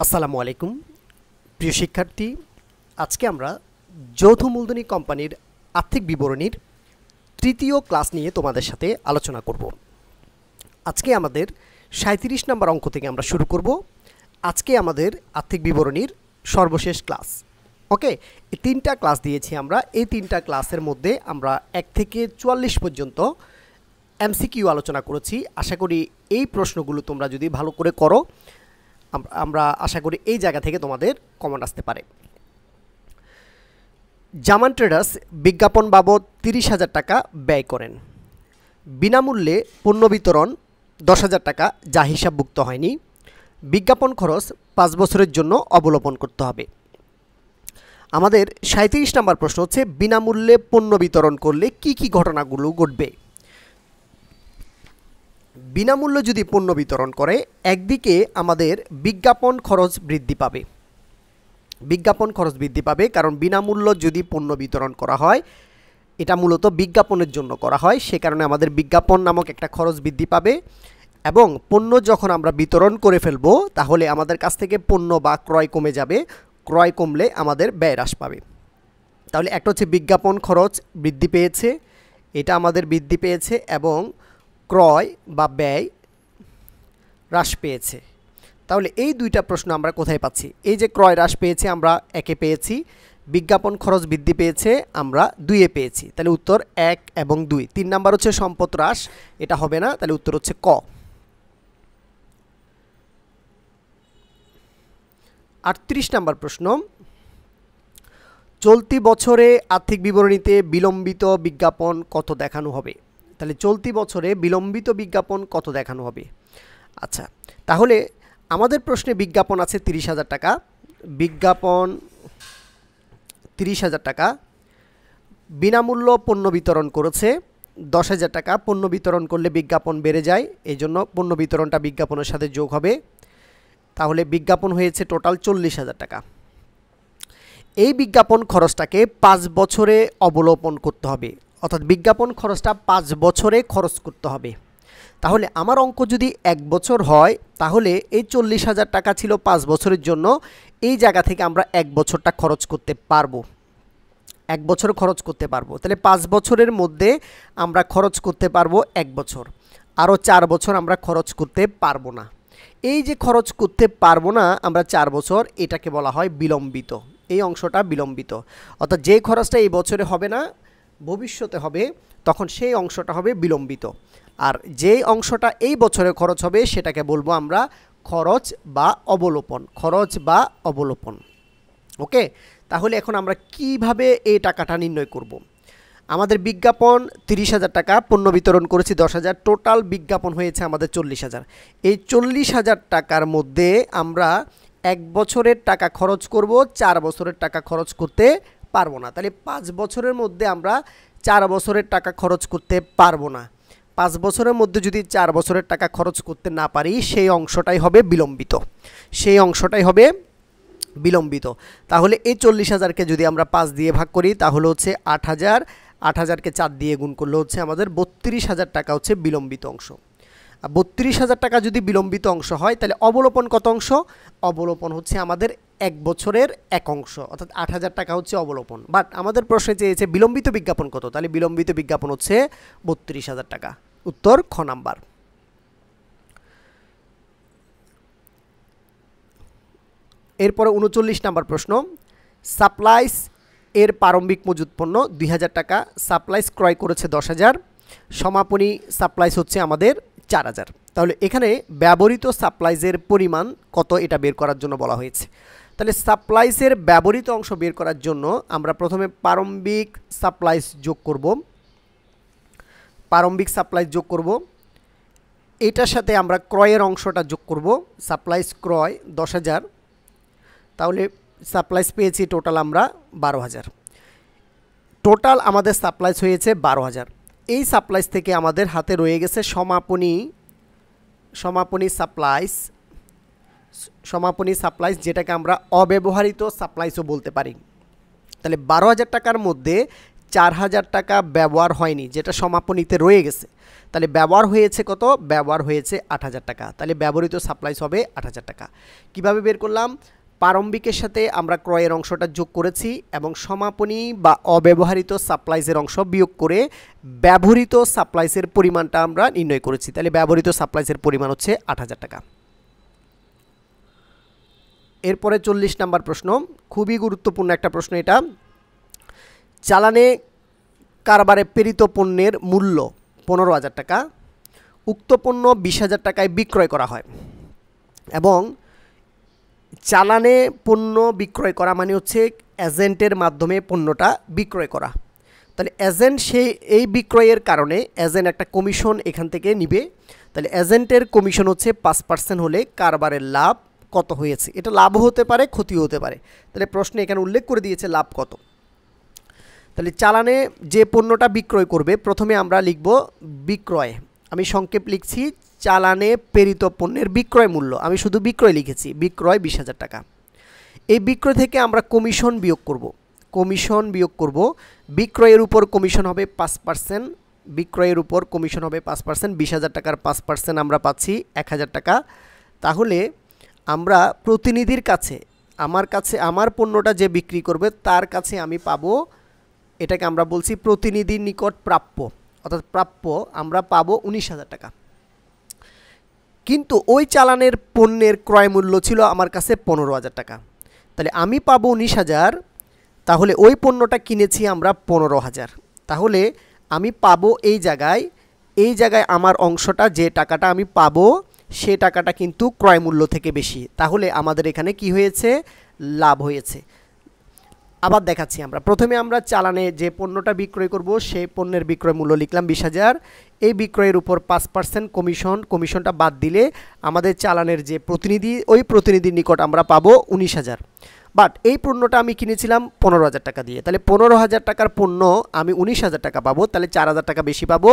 আসসালামু আলাইকুম প্রিয় শিক্ষার্থী, আজকে আমরা যৌথ মূলধনী কোম্পানির আর্থিক বিবরণীর তৃতীয় ক্লাস নিয়ে তোমাদের সাথে আলোচনা করব। আজকে আমাদের ৩৭ নম্বর অঙ্ক থেকে আমরা শুরু করব। আজকে আমাদের আর্থিক বিবরণীর সর্বশেষ ক্লাস। ওকে, এই তিনটা ক্লাস দিয়েছি আমরা। এই তিনটা ক্লাসের মধ্যে আমরা ১ থেকে ৪৪ পর্যন্ত এমসিকিউ আলোচনা করেছি। আশা করি এই প্রশ্নগুলো তোমরা যদি ভালো করে করো, আমরা আশা করি এই জায়গা থেকে তোমাদের কমেন্ট আসতে পারে। জামান ট্রেডার্স বিজ্ঞাপন বাবদ ৩০,০০০ টাকা ব্যয় করেন। বিনামূল্যে পণ্য বিতরণ ১০,০০০ টাকা যা হিসাবভুক্ত হয়নি। বিজ্ঞাপন খরচ ৫ বছরের জন্য অবলম্বন করতে হবে। আমাদের ৩৭ নম্বর প্রশ্ন হচ্ছে, বিনামূল্যে পণ্য বিতরণ করলে কি কি ঘটনাগুলো ঘটবে। বিনামূল্যে যদি পণ্য বিতরণ করে, একদিকে আমাদের বিজ্ঞাপন খরচ বৃদ্ধি পাবে। বিজ্ঞাপন খরচ বৃদ্ধি পাবে কারণ বিনামূল্য যদি পণ্য বিতরণ করা হয়, এটা মূলত বিজ্ঞাপনের জন্য করা হয়, সে কারণে আমাদের বিজ্ঞাপন নামক একটা খরচ বৃদ্ধি পাবে। এবং পণ্য যখন আমরা বিতরণ করে ফেলবো, তাহলে আমাদের কাছ থেকে পণ্য বা ক্রয় কমে যাবে। ক্রয় কমলে আমাদের ব্যয় হ্রাস পাবে। তাহলে একটা হচ্ছে বিজ্ঞাপন খরচ বৃদ্ধি পেয়েছে, এটা আমাদের বৃদ্ধি পেয়েছে, এবং ক্রয় বা ব্যয় হ্রাস পেয়েছে। তাহলে এই দুইটা প্রশ্ন আমরা কোথায় পাচ্ছি? এই যে ক্রয় হ্রাস পেয়েছে আমরা ১-এ পেয়েছি, বিজ্ঞাপন খরচ বৃদ্ধি পেয়েছে আমরা ২-এ পেয়েছি। তাহলে উত্তর ১ এবং ২। ৩ নাম্বার হচ্ছে সম্পদ হ্রাস, এটা হবে না, তাহলে উত্তর হচ্ছে ক। ৩৮ নাম্বার প্রশ্ন, চলতি বছরে আর্থিক বিবরণীতে বিলম্বিত বিজ্ঞাপন কত দেখানো হবে। তাহলে চলতি বছরে বিলম্বিত বিজ্ঞাপন কত দেখানো হবে। আচ্ছা, তাহলে আমাদের প্রশ্নে বিজ্ঞাপন আছে ৩০,০০০ টাকা। বিজ্ঞাপন ৩০,০০০ টাকা। বিনামূল্য পণ্য বিতরণ করেছে ১০,০০০ টাকা। পণ্য বিতরণ করলে বিজ্ঞাপন বেড়ে যায়, এই জন্য পণ্য বিতরণটা বিজ্ঞাপনের সাথে যোগ হবে। তাহলে বিজ্ঞাপন হয়েছে টোটাল ৪০,০০০ টাকা। এই বিজ্ঞাপন খরচটাকে ৫ বছরে অবলোকন করতে হবে, অর্থাৎ বিজ্ঞাপন খরচটা ৫ বছরে খরচ করতে হবে। তাহলে আমার অঙ্ক যদি ১ বছর হয়, তাহলে এই ৪০,০০০ টাকা ছিল ৫ বছরের জন্য। এই জায়গা থেকে আমরা ১ বছরটা খরচ করতে পারবো, ১ বছর খরচ করতে পারবো। তাহলে ৫ বছরের মধ্যে আমরা খরচ করতে পারবো ১ বছর, আরও ৪ বছর আমরা খরচ করতে পারবো না। এই যে খরচ করতে পারবো না আমরা ৪ বছর, এটাকে বলা হয় বিলম্বিত। এই অংশটা বিলম্বিত, অর্থাৎ যে খরচটা এই বছরে হবে না, ভবিষ্যতে হবে, তখন সেই অংশটা হবে বিলম্বিত। আর যে অংশটা এই বছরে খরচ হবে, সেটাকে বলবো আমরা খরচ বা অবলোপন। খরচ বা অবলোপন। ওকে, তাহলে এখন আমরা কিভাবে এই টাকাটা নির্ণয় করব। আমাদের বিজ্ঞাপন ৩০,০০০ টাকা, পণ্য বিতরণ করেছি ১০,০০০, টোটাল বিজ্ঞাপন হয়েছে আমাদের ৪০,০০০। এই ৪০,০০০ টাকার মধ্যে আমরা ১ বছরের টাকা খরচ করব, ৪ বছরের টাকা খরচ করতে পারবো না। তাহলে ৫ বছরের মধ্যে আমরা ৪ বছরের টাকা খরচ করতে পারবো না। ৫ বছরের মধ্যে যদি ৪ বছরের টাকা খরচ করতে না পারি, সেই অংশটাই হবে বিলম্বিত। সেই অংশটাই হবে বিলম্বিত। তাহলে এই ৪০,০০০কে যদি আমরা ৫ দিয়ে ভাগ করি, তাহলে হচ্ছে ৮,০০০। ৮,০০০কে ৪ দিয়ে গুণ করলে হচ্ছে আমাদের ৩২,০০০ টাকা হচ্ছে বিলম্বিত অংশ। ৩২,০০০ টাকা যদি বিলম্বিত অংশ হয়, তাহলে অবলোপন কত অংশ? অবলোপন হচ্ছে আমাদের ১ বছরের ১ অংশ, অর্থাৎ ৮,০০০ টাকা হচ্ছে অবলোপন। বাট আমাদের প্রশ্নে চেয়েছে বিলম্বিত বিজ্ঞাপন কত, তাহলে বিলম্বিত বিজ্ঞাপন হচ্ছে ৩২,০০০ টাকা। উত্তর খ নাম্বার। এরপরে ৩৯ নাম্বার প্রশ্ন, সাপ্লাইস এর প্রারম্ভিক মজুত পণ্য ২,০০০ টাকা। সাপ্লাইস ক্রয় করেছে ১০,০০০। সমাপনী সাপ্লাইস হচ্ছে আমাদের ৪,০০০। তাহলে এখানে ব্যবহৃত সাপ্লাইসের পরিমাণ কত, এটা বের করার জন্য বলা হয়েছে। তাহলে সাপ্লাইসের ব্যবহৃত অংশ বের করার জন্য আমরা প্রথমে প্রারম্ভিক সাপ্লাইস যোগ করব। প্রারম্ভিক সাপ্লাইস যোগ করব, এটার সাথে আমরা ক্রয়ের অংশটা যোগ করব। সাপ্লাইস ক্রয় ১০,০০০, তাহলে সাপ্লাইস পেয়েছি টোটাল আমরা ১২,০০০। টোটাল আমাদের সাপ্লাইস হয়েছে ১২,০০০। এই সাপ্লাইস থেকে আমাদের হাতে রয়ে গেছে সমাপনী সাপ্লাইস। সমাপনী সাপ্লাইস যেটাকে আমরা অব্যবহৃত সাপ্লাইসও বলতে পারি। তাহলে ১২,০০০ টাকার মধ্যে 4000 টাকা ব্যবহার হয়নি, যেটা সমাপনীতে রয়ে গেছে, তাহলে ব্যবহার হয়েছে কত? ব্যবহার হয়েছে 8000 টাকা। তাহলে ব্যবহৃত সাপ্লাইস হবে 8000 টাকা। কিভাবে বের করলাম? প্রারম্ভিকের সাথে আমরা ক্রয়ের অংশটা যোগ করেছি এবং সমাপনী বা অব্যবহৃত সাপ্লাইসের অংশ বিয়োগ করে ব্যবহৃত সাপ্লাইসের পরিমাণটা আমরা নির্ণয় করেছি। তাহলে ব্যবহৃত সাপ্লাইসের পরিমাণ হচ্ছে 8000 টাকা। এরপরে 40 নম্বর প্রশ্ন, খুবই গুরুত্বপূর্ণ একটা প্রশ্ন এটা। চালানে কারবারে প্রেরিত পণ্যের মূল্য 15000 টাকা, উক্ত পণ্য 20000 টাকায় বিক্রয় করা হয় এবং চালানে পণ্য বিক্রয় করা মানে হচ্ছে এজেন্টের মাধ্যমে পণ্যটা বিক্রয় করা। তাহলে এজেন্ট এই বিক্রয়ের কারণে এজেন্ট একটা কমিশন এখান থেকে নিবে। তাহলে এজেন্টের কমিশন হচ্ছে 5% হলে কারবারের লাভ কত হয়েছে? এটা লাভও হতে পারে, ক্ষতিও হতে পারে। তাহলে প্রশ্নে এখানে উল্লেখ করে দিয়েছে লাভ কত। তাহলে চালানে যে পণ্যটা বিক্রয় করবে, প্রথমে আমরা লিখব বিক্রয়, আমি সংক্ষেপ লিখছি চালানে প্রেরিত পণ্যের বিক্রয় মূল্য, আমি শুধু বিক্রয় লিখেছি, বিক্রয় 20000 টাকা। এই বিক্রয় থেকে আমরা কমিশন বিয়োগ করব, কমিশন বিয়োগ করব, বিক্রয়ের উপর কমিশন হবে 5%, বিক্রয়ের উপর কমিশন হবে 5%, 20000 টাকার 5% আমরা পাচ্ছি 1000 টাকা। তাহলে আমরা প্রতিনিধির কাছে আমার পণ্যটা যে বিক্রি করবে তার কাছে আমি পাবো, এটাকে আমরা বলছি প্রতিনিধির নিকট প্রাপ্য, অর্থাৎ প্রাপ্য আমরা পাবো 19000 টাকা। কিন্তু ওই চালানের পণ্যের ক্রয় মূল্য ছিল আমার কাছে 15000 টাকা। তাহলে আমি পাবো 19000, তাহলে ওই পণ্যটা কিনেছি আমরা 15000। তাহলে আমি পাবো এই জায়গায় আমার অংশটা, যে টাকাটা আমি পাবো সে টাকাটা কিন্তু ক্রয় মূল্য থেকে বেশি। তাহলে আমাদের এখানে কি হয়েছে? লাভ হয়েছে। আবার দেখাচ্ছি আমরা, প্রথমে আমরা চালানে যে পণ্যটা বিক্রয় করব সেই পণ্যের বিক্রয় মূল্য লিখলাম 20000, এই বিক্রয়ের উপর 5% কমিশনটা বাদ দিলে আমাদের চালানের যে প্রতিনিধি, ওই প্রতিনিধির নিকট আমরা পাবো 19000। বাট এই পণ্যটা আমি কিনেছিলাম 15000 টাকা দিয়ে, তাহলে 15000 টাকার পণ্য আমি 19000 টাকা পাবো, তাহলে 4000 টাকা বেশি পাবো।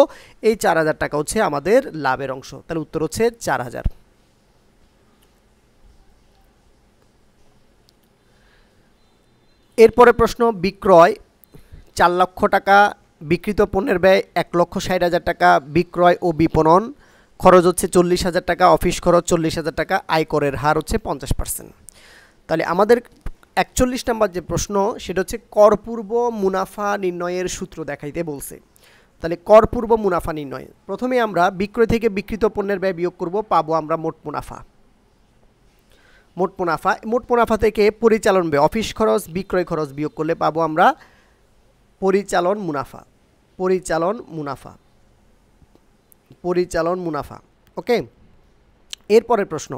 এই 4000 টাকা হচ্ছে আমাদের লাভের অংশ, তাহলে উত্তর হচ্ছে 4000। এরপরে প্রশ্ন, বিক্রয় 4 লক্ষ টাকা, বিক্রিত পণ্যের ব্যয় 1,60,000 টাকা, বিক্রয় ও বিপণন খরচ হচ্ছে 40,000 টাকা, অফিস খরচ 40,000 টাকা, আয়করের হার হচ্ছে 50%। তাহলে আমাদের 41 নম্বর যে প্রশ্ন সেটা হচ্ছে করপূর্ব মুনাফা নির্ণয়ের সূত্র দেখাইতে বলছে। তাহলে করপূর্ব মুনাফা নির্ণয়, প্রথমে আমরা বিক্রয় থেকে বিক্রিত পণ্যের ব্যয় বিয়োগ করব, পাবো আমরা মোট মুনাফা। মোট মুনাফা থেকে পরিচালন ব্যয়, অফিস খরচ বিক্রয় খরচ বিয়োগ করলে পাবো আমরা পরিচালন মুনাফা। ওকে, এরপরের প্রশ্ন,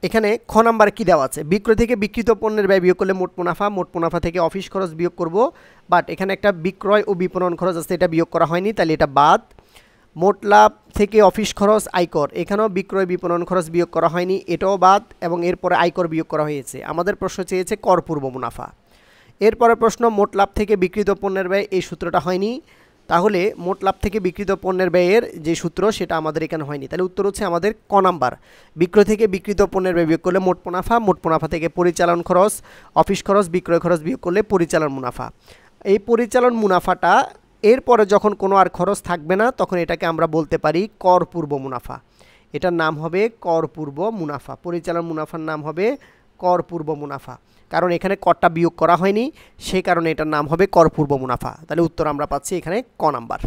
এখানে খ নাম্বারে কী দেওয়া আছে? বিক্রয় থেকে বিক্রিত পণ্যের ব্যয় বিয়োগ করলে মোট মুনাফা থেকে অফিস খরচ বিয়োগ করব, বাট এখানে একটা বিক্রয় ও বিপণন খরচ আছে, এটা বিয়োগ করা হয়নি, তাহলে এটা বাদ। মোট লাভ থেকে অফিস খরচ আয়কর, এখানেও বিক্রয় বিপণন খরচ বিয়োগ করা হয়নি, এটাও বাদ, এবং এরপরে আয়কর বিয়োগ করা হয়েছে। আমাদের প্রশ্ন চেয়েছে করপূর্ব মুনাফা। এরপরে প্রশ্ন, মোট লাভ থেকে বিক্রিত পণ্যের ব্যয়, এই সূত্রটা হয়নি, তাহলে মোট লাভ থেকে বিক্রিত পণ্যের ব্যয়ের যে সূত্র সেটা আমাদের এখানে হয়নি। তাহলে উত্তর হচ্ছে আমাদের ক নাম্বার, বিক্রয় থেকে বিক্রিত পণ্যের ব্যয় বিয়োগ করলে মোট মুনাফা থেকে পরিচালন খরচ, অফিস খরচ, বিক্রয় খরচ বিয়োগ করলে পরিচালন মুনাফা। এই পরিচালন মুনাফাটা এরপরে যখন কোনো আর খরচ থাকবে না তখন এটাকে আমরা বলতে পারি করপূর্ব মুনাফা। এটার নাম হবে করপূর্ব মুনাফা, পরিচালন মুনাফার নাম হবে করপূর্ব মুনাফা, কারণ এখানে করটা বিয়োগ করা হয়নি, সেই কারণে এটার নাম হবে করপূর্ব মুনাফা। তাহলে উত্তর আমরা পাচ্ছি এখানে ক নাম্বার।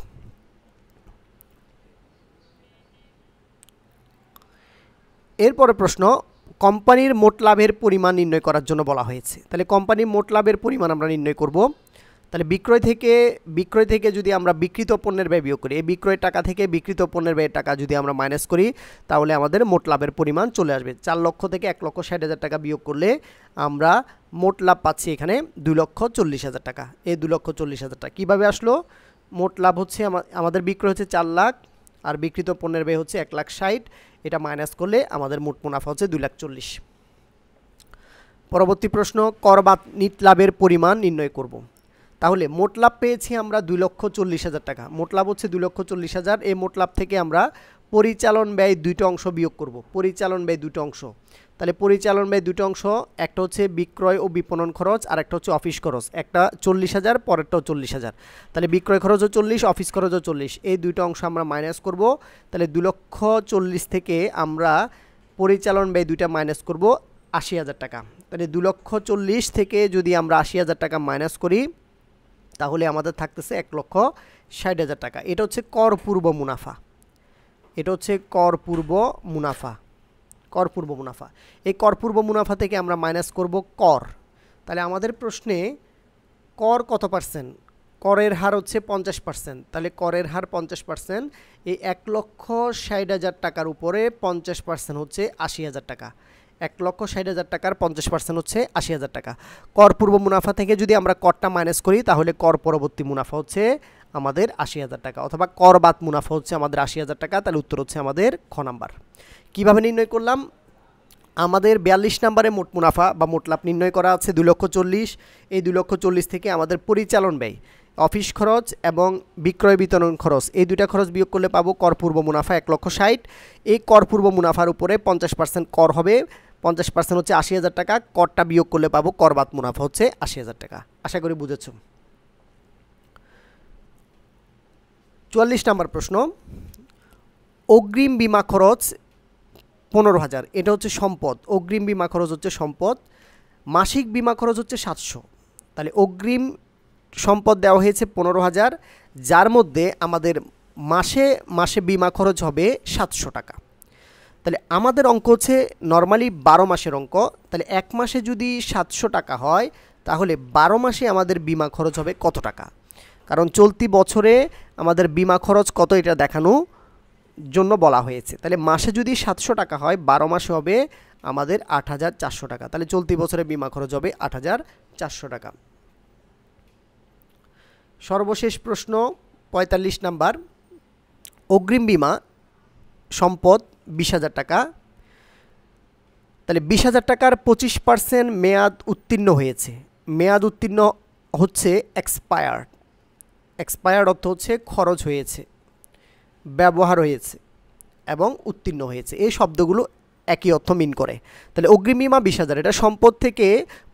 এরপরে প্রশ্ন, কোম্পানির মোট লাভের পরিমাণ নির্ণয় করার জন্য বলা হয়েছে। তাহলে কোম্পানির মোট লাভের পরিমাণ আমরা নির্ণয় করব। তাহলে বিক্রয় থেকে যদি আমরা বিক্রিত পণ্যের ব্যয় বিয়োগ করি, এই বিক্রয়ের টাকা থেকে বিক্রিত পণ্যের ব্যয়ের টাকা যদি আমরা মাইনাস করি তাহলে আমাদের মোট লাভের পরিমাণ চলে আসবে। 4 লক্ষ থেকে 1,60,000 টাকা বিয়োগ করলে আমরা মোট লাভ পাচ্ছি এখানে 2,40,000 টাকা। এই 2,40,000 টাকা কীভাবে আসলো? মোট লাভ হচ্ছে আমাদের বিক্রয় হচ্ছে 4 লাখ আর বিক্রিত পণ্যের ব্যয় হচ্ছে 1,60,000, এটা মাইনাস করলে আমাদের মোট মুনাফা হচ্ছে 2,40,000। পরবর্তী প্রশ্ন, কর বাদ নিট লাভের পরিমাণ নির্ণয় করব। তাহলে মোট লাভ পেয়েছি আমরা 2,40,000 টাকা, মোট লাভ হচ্ছে 2,40,000। এই মোট লাভ থেকে আমরা পরিচালন ব্যয় দুটো অংশ বিয়োগ করব, পরিচালন ব্যয় দুটো অংশ। তাহলে পরিচালন ব্যয় দুটো অংশ, একটা হচ্ছে বিক্রয় ও বিপণন খরচ আর একটা হচ্ছে অফিস খরচ। একটা 40,000, পরেরটাও 40,000। তাহলে বিক্রয় খরচও 40, অফিস খরচও 40, এই দুটো অংশ আমরা মাইনাস করব। তাহলে 2,40,000 থেকে আমরা পরিচালন ব্যয় দুইটা মাইনাস করব 80,000 টাকা। তাহলে 2,40,000 থেকে যদি আমরা 80,000 টাকা মাইনাস করি তাহলে আমাদের থাকতেছে 1,60,000 টাকা। এটা হচ্ছে কর পূর্ব মুনাফা। এটা হচ্ছে কর পূর্ব মুনাফা। কর পূর্ব মুনাফা, এই কর পূর্ব মুনাফা থেকে আমরা মাইনাস করব কর। তাহলে আমাদের প্রশ্নে কর কত পার্সেন্ট? করের হার হচ্ছে 50%। তাহলে করের হার 50%। এই 1,60,000 টাকার উপরে 50% হচ্ছে 80,000 টাকা। 1,60,000 টাকার 50% হচ্ছে 80,000 টাকা। কর পূর্ব মুনাফা থেকে যদি আমরা করটা মাইনাস করি তাহলে কর পরবর্তী মুনাফা হচ্ছে আমাদের 80,000 টাকা, অথবা কর বাদ মুনাফা হচ্ছে আমাদের 80,000 টাকা। তাহলে উত্তর হচ্ছে আমাদের খ নাম্বার। কীভাবে নির্ণয় করলাম? আমাদের 42 নম্বরে মোট মুনাফা বা মোট লাভ নির্ণয় করা আছে 2,40,000। এই 2,40,000 থেকে আমাদের পরিচালন ব্যয়, অফিস খরচ এবং বিক্রয় বিতরণ খরচ, এই দুইটা খরচ বিয়োগ করলে পাবো কর পূর্ব মুনাফা 1,60,000। এই কর পূর্ব মুনাফার উপরে 50% কর হবে, 50% হচ্ছে 80,000 টাকা। করটা বিয়োগ করলে পাবো কর বাদ মুনাফা হচ্ছে 80,000 টাকা। আশা করি বুঝেছ। 44 নম্বর প্রশ্ন, অগ্রিম বিমা খরচ 15,000, এটা হচ্ছে সম্পদ। অগ্রিম বিমা খরচ হচ্ছে সম্পদ। মাসিক বিমা খরচ হচ্ছে 700। তাহলে অগ্রিম সম্পদ দেওয়া হয়েছে 15,000, যার মধ্যে আমাদের মাসে মাসে বিমা খরচ হবে 700 টাকা। তাহলে আমাদের অঙ্ক হচ্ছে নর্মালি 12 মাসের অঙ্ক। তাহলে এক মাসে যদি 700 টাকা হয় তাহলে 12 মাসে আমাদের বিমা খরচ হবে কত টাকা? কারণ চলতি বছরে আমাদের বিমা খরচ কত এটা দেখানো জন্য বলা হয়েছে। তাহলে মাসে যদি 700 টাকা হয় 12 মাসে হবে আমাদের 8,400 টাকা। তাহলে চলতি বছরে বিমা খরচ হবে 8,400 টাকা। সর্বশেষ প্রশ্ন 45 নাম্বার, অগ্রিম বিমা সম্পদ 20,000 টাকা। তাহলে 20,000 টাকার 25% মেয়াদ উত্তীর্ণ হয়েছে। মেয়াদ উত্তীর্ণ হচ্ছে এক্সপায়ার্ড। এক্সপায়ার্ড অর্থ হচ্ছে খরচ হয়েছে, ব্যবহার হয়েছে এবং উত্তীর্ণ হয়েছে, এই শব্দগুলো একই অর্থ মিন করে। তাহলে অগ্রিম বিমা 20,000, এটা সম্পদ থেকে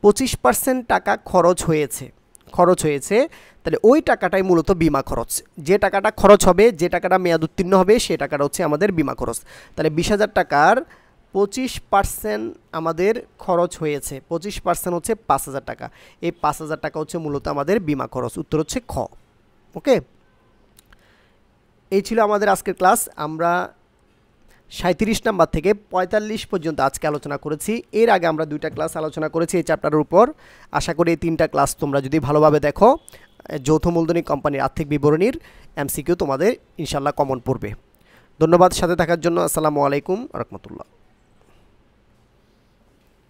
25% টাকা খরচ হয়েছে। তাহলে ওই টাকাটাই মূলত বিমা খরচ। যে টাকাটা খরচ হবে, যে টাকাটা মেয়াদ উত্তীর্ণ হবে, সে টাকাটা হচ্ছে আমাদের বিমা খরচ। তাহলে 20,000 টাকার 25% আমাদের খরচ হয়েছে, 25% হচ্ছে 5,000 টাকা। এই 5,000 টাকা হচ্ছে মূলত আমাদের বিমা খরচ। উত্তর হচ্ছে খ। ওকে, এই ছিল আমাদের আজকের ক্লাস। আমরা 37 নাম্বার থেকে 45 পর্যন্ত আজকে আলোচনা করেছি। এর আগে আমরা 2টা ক্লাস আলোচনা করেছি এই চ্যাপ্টারের উপর। আশা করি এই 3টা ক্লাস তোমরা যদি ভালোভাবে দেখো, যৌথ মূলধনী কোম্পানির আর্থিক বিবরণীর এমসিকিউ তোমাদের ইনশাল্লাহ কমন পড়বে। ধন্যবাদ সাথে থাকার জন্য। আসসালামু আলাইকুম ওয়া রাহমাতুল্লাহ।